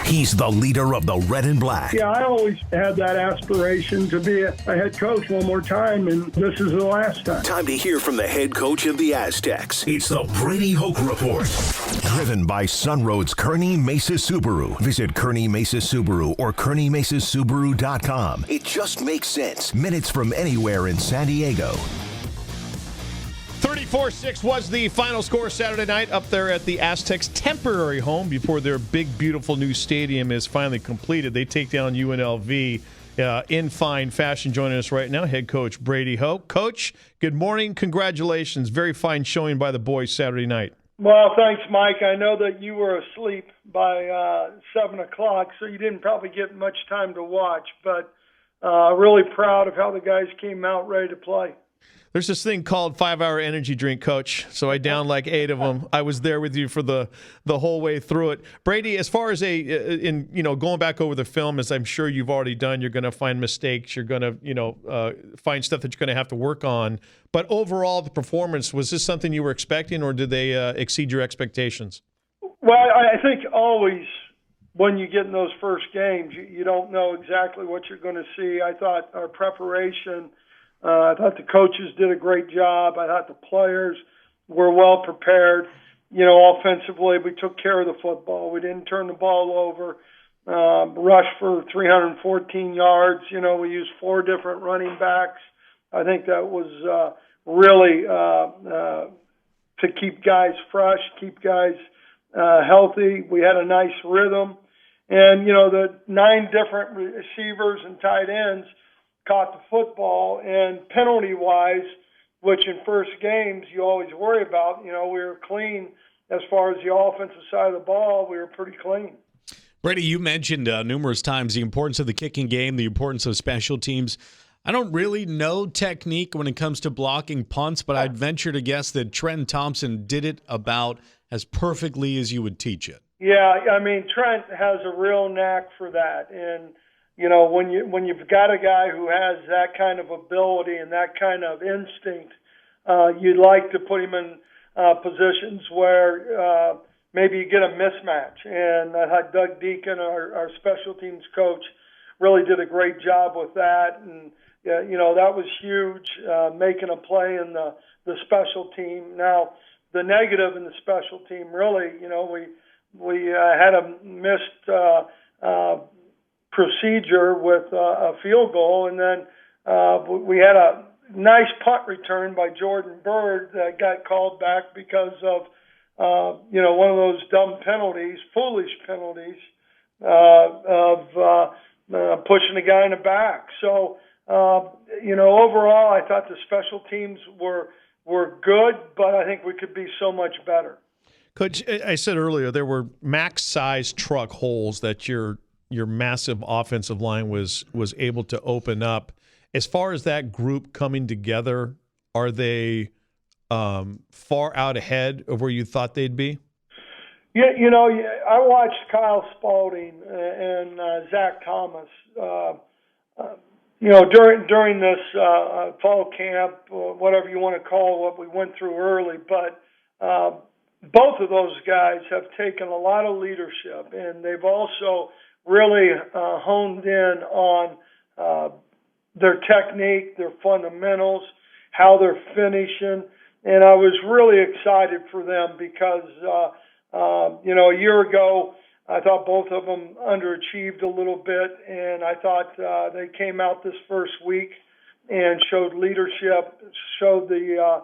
He's the leader of the Red and Black. Yeah, I always had that aspiration to be a head coach one more time, and this is the last time. Time to hear from the head coach of the Aztecs. It's the Brady Hoke Report. Driven by Sunroad's Kearney Mesa Subaru. Visit Kearney Mesa Subaru or KearneyMesaSubaru.com. It just makes sense. Minutes from anywhere in San Diego. 34-6 was the final score Saturday night up there at the Aztecs' temporary home before their big, beautiful new stadium is finally completed. They take down UNLV in fine fashion. Joining us right now, head coach Brady Hoke. Coach, good morning. Congratulations. Very fine showing by the boys Saturday night. Well, thanks, Mike. I know that you were asleep by 7 o'clock, so you didn't probably get much time to watch, but really proud of how the guys came out ready to play. There's this thing called 5-hour energy drink, Coach. So I downed like 8 of them. I was there with you for the whole way through it. Brady, as far as going back over the film, as I'm sure you've already done, you're going to find mistakes. You're going to find stuff that you're going to have to work on. But overall, the performance, was this something you were expecting, or did they exceed your expectations? Well, I think always when you get in those first games, you don't know exactly what you're going to see. I thought our preparation. I thought the coaches did a great job. I thought the players were well prepared. Offensively, we took care of the football. We didn't turn the ball over. Rushed for 314 yards. We used 4 different running backs. I think that was really to keep guys fresh, keep guys healthy. We had a nice rhythm. And, the 9 different receivers and tight ends caught the football, and penalty-wise, which in first games you always worry about, we were clean as far as the offensive side of the ball. We were pretty clean. Brady, you mentioned numerous times the importance of the kicking game, the importance of special teams. I don't really know technique when it comes to blocking punts, but I'd venture to guess that Trent Thompson did it about as perfectly as you would teach it. Yeah, Trent has a real knack for that, and when you've got a guy who has that kind of ability and that kind of instinct, you'd like to put him in positions where maybe you get a mismatch. And I thought Doug Deacon, our special teams coach, really did a great job with that. And that was huge, making a play in the special team. Now, the negative in the special team, really, we had a missed procedure with a field goal, and then we had a nice punt return by Jordan Bird that got called back because of one of those dumb penalties, foolish penalties of pushing a guy in the back. So overall, I thought the special teams were good, but I think we could be so much better. Coach, I said earlier there were max-size truck holes that your massive offensive line was able to open up. As far as that group coming together, are they far out ahead of where you thought they'd be? Yeah, I watched Kyle Spalding and Zach Thomas, during this fall camp, whatever you want to call what we went through early, but both of those guys have taken a lot of leadership, and they've also really honed in on their technique, their fundamentals, how they're finishing. And I was really excited for them because, a year ago, I thought both of them underachieved a little bit. And I thought they came out this first week and showed leadership, showed the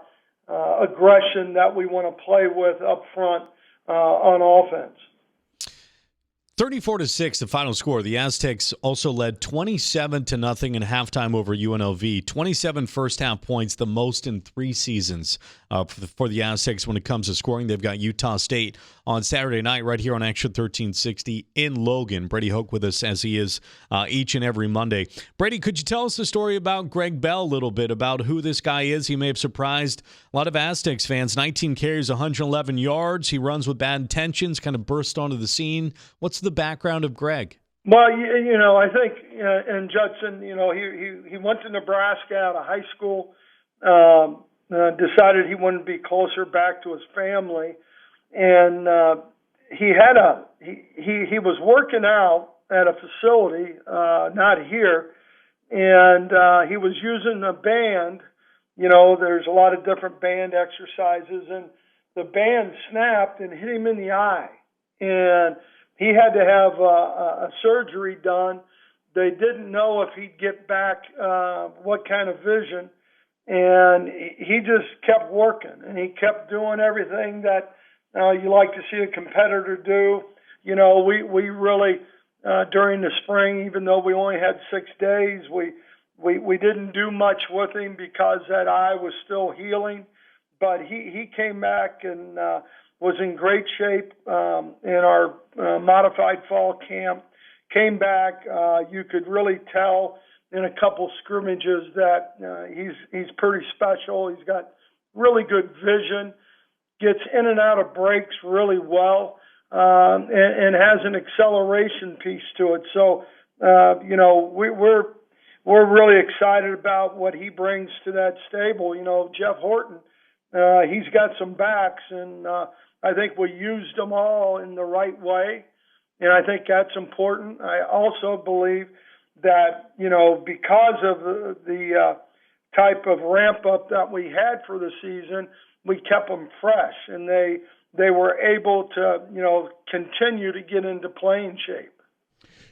aggression that we want to play with up front on offense. 34-6, the final score. The Aztecs also led 27-0 in halftime over UNLV. 27 first-half points, the most in 3 seasons for the Aztecs when it comes to scoring. They've got Utah State on Saturday night right here on Xtra 1360 in Logan. Brady Hoke with us as he is each and every Monday. Brady, could you tell us the story about Greg Bell a little bit, about who this guy is? He may have surprised a lot of Aztecs fans. 19 carries, 111 yards. He runs with bad intentions, kind of burst onto the scene. What's the background of Greg? Well, I think in Judson, he went to Nebraska out of high school, decided he wanted to be closer back to his family, and he was working out at a facility, not here, and he was using a band. There's a lot of different band exercises, and the band snapped and hit him in the eye, and he had to have a surgery done. They didn't know if he'd get back what kind of vision, and he just kept working, and he kept doing everything that you like to see a competitor do. We really, during the spring, even though we only had 6 days, we didn't do much with him because that eye was still healing. But he came back and was in great shape in our modified fall camp. Came back, you could really tell in a couple scrimmages that he's pretty special. He's got really good vision, gets in and out of breaks really well, and has an acceleration piece to it. So, we're really excited about what he brings to that stable. Jeff Horton, he's got some backs, and I think we used them all in the right way, and I think that's important. I also believe that, because of the type of ramp up that we had for the season, we kept them fresh, and they were able to, continue to get into playing shape.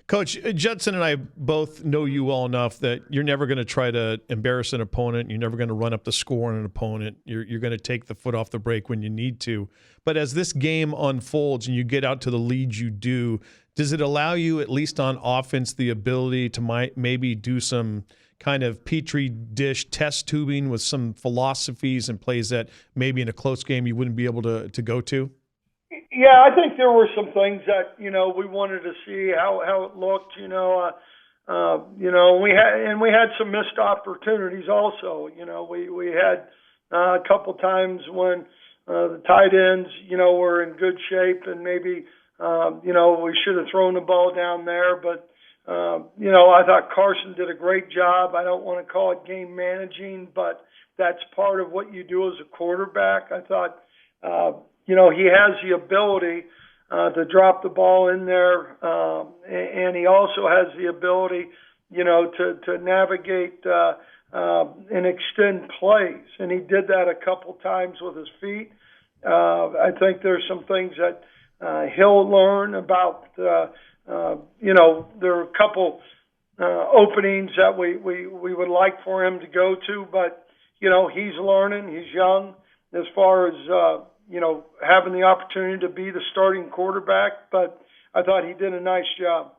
Coach, Judson and I both know you well enough that you're never going to try to embarrass an opponent. You're never going to run up the score on an opponent. You're going to take the foot off the brake when you need to. But as this game unfolds and you get out to the leads you do, does it allow you, at least on offense, the ability to maybe do some kind of petri dish test tubing with some philosophies and plays that maybe in a close game you wouldn't be able to go to? Yeah, I think there were some things that we wanted to see how it looked. We had some missed opportunities also. We had a couple times when the tight ends were in good shape, and maybe we should have thrown the ball down there. But I thought Carson did a great job. I don't want to call it game managing, but that's part of what you do as a quarterback. I thought. He has the ability to drop the ball in there, and he also has the ability, to navigate and extend plays. And he did that a couple times with his feet. I think there's some things that he'll learn about. There are a couple openings that we would like for him to go to, but he's learning. He's young as far as having the opportunity to be the starting quarterback, but I thought he did a nice job.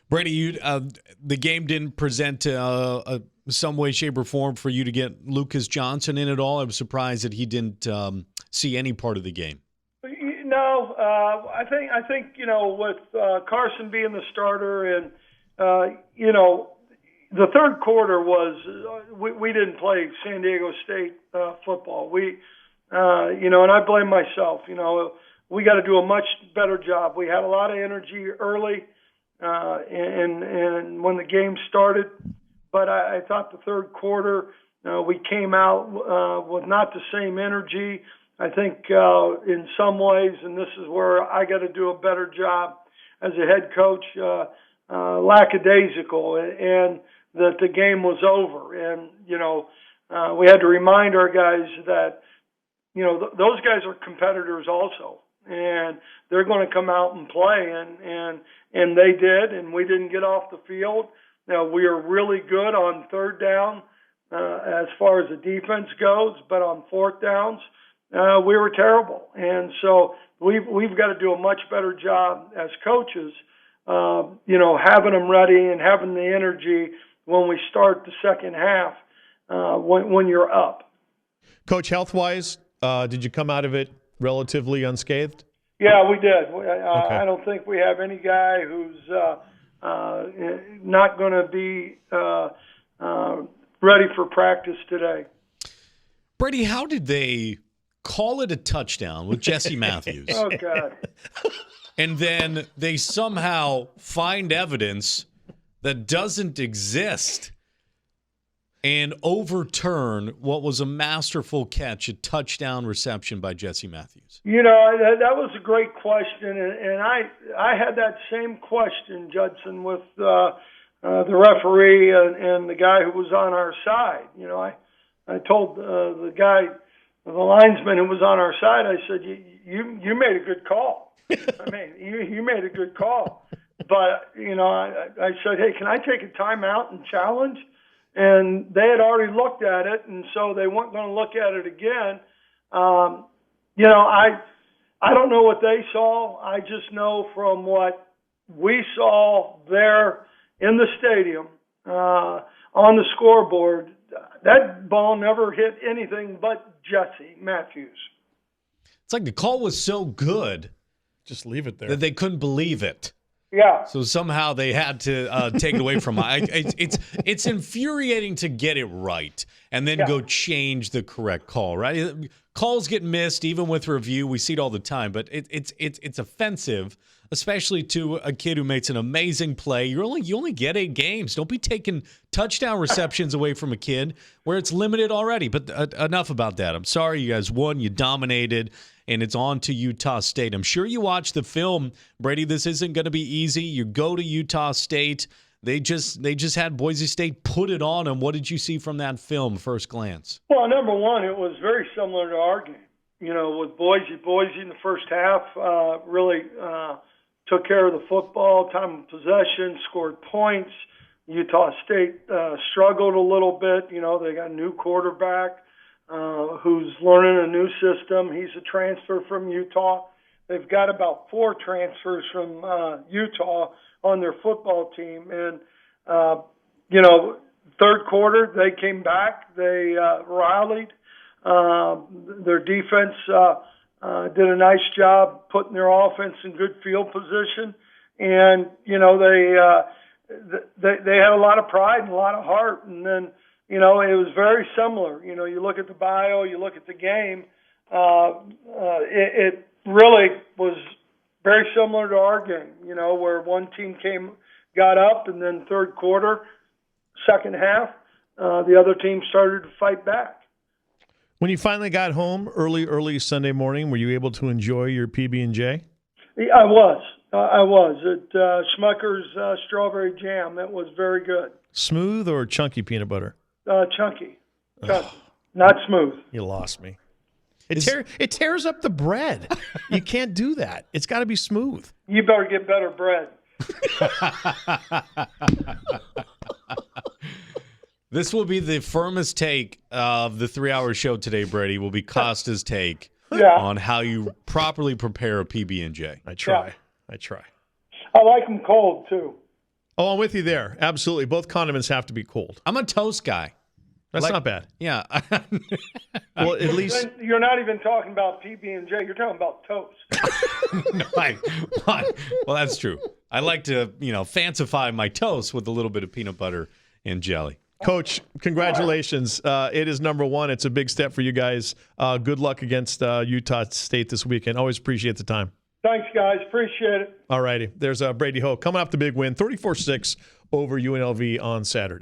Brady, the game didn't present some way, shape, or form for you to get Lucas Johnson in at all. I was surprised that he didn't see any part of the game. No, I think with Carson being the starter and the third quarter was we didn't play San Diego State football. And I blame myself. We got to do a much better job. We had a lot of energy early, and when the game started, but I thought the third quarter we came out with not the same energy. I think in some ways, and this is where I got to do a better job as a head coach, lackadaisical, and that the game was over. And we had to remind our guys that. Those guys are competitors also, and they're going to come out and play, and they did, and we didn't get off the field. Now, we are really good on third down as far as the defense goes, but on fourth downs, we were terrible. And so we've got to do a much better job as coaches, having them ready and having the energy when we start the second half when you're up. Coach, health-wise, did you come out of it relatively unscathed? Yeah, we did. Okay. I don't think we have any guy who's not going to be ready for practice today. Brady, how did they call it a touchdown with Jesse Matthews? Oh, God. And then they somehow find evidence that doesn't exist? and overturn what was a masterful catch, a touchdown reception by Jesse Matthews? That was a great question, and I had that same question, Judson, with the referee and the guy who was on our side. I told the guy, the linesman who was on our side, I said, you made a good call. I mean, you made a good call. But, I said, hey, can I take a timeout and challenge? And they had already looked at it, and so they weren't going to look at it again. I don't know what they saw. I just know from what we saw there in the stadium on the scoreboard, that ball never hit anything but Jesse Matthews. It's like the call was so good. Just leave it there. That they couldn't believe it. Yeah. So somehow they had to take it away from him. It's infuriating to get it right and then go change the correct call, right? Calls get missed even with review. We see it all the time, but it's offensive, especially to a kid who makes an amazing play. You only get 8 games. Don't be taking touchdown receptions away from a kid where it's limited already. But enough about that. I'm sorry you guys won. You dominated. And it's on to Utah State. I'm sure you watched the film, Brady. This isn't going to be easy. You go to Utah State. They just had Boise State put it on them. What did you see from that film, first glance? Well, number one, it was very similar to our game. With Boise in the first half really took care of the football, time of possession, scored points. Utah State struggled a little bit. They got a new quarterback. Who's learning a new system. He's a transfer from Utah. They've got about 4 transfers from Utah on their football team. And, third quarter, they came back. They rallied. Their defense did a nice job putting their offense in good field position. And, they had a lot of pride and a lot of heart. And then, it was very similar. You look at the bio, you look at the game, it really was very similar to our game, where one team got up, and then third quarter, second half, the other team started to fight back. When you finally got home early Sunday morning, were you able to enjoy your PB&J? I was at Schmucker's Strawberry Jam. It was very good. Smooth or chunky peanut butter? Chunky, not smooth. You lost me. It tears up the bread. You can't do that. It's got to be smooth. You better get better bread. This will be the firmest take of the 3-hour show today, Brady. Will be Costa's take on how you properly prepare a PB&J. I try. I like them cold too. Oh, I'm with you there. Absolutely. Both condiments have to be cold. I'm a toast guy. That's not bad. Yeah. Well, at least then you're not even talking about PB&J. You're talking about toast. Well, that's true. I like to, fancify my toast with a little bit of peanut butter and jelly. Coach, congratulations. It is number 1. It's a big step for you guys. Good luck against Utah State this weekend. Always appreciate the time. Thanks, guys. Appreciate it. All righty. There's Brady Hoke coming off the big win, 34-6 over UNLV on Saturday.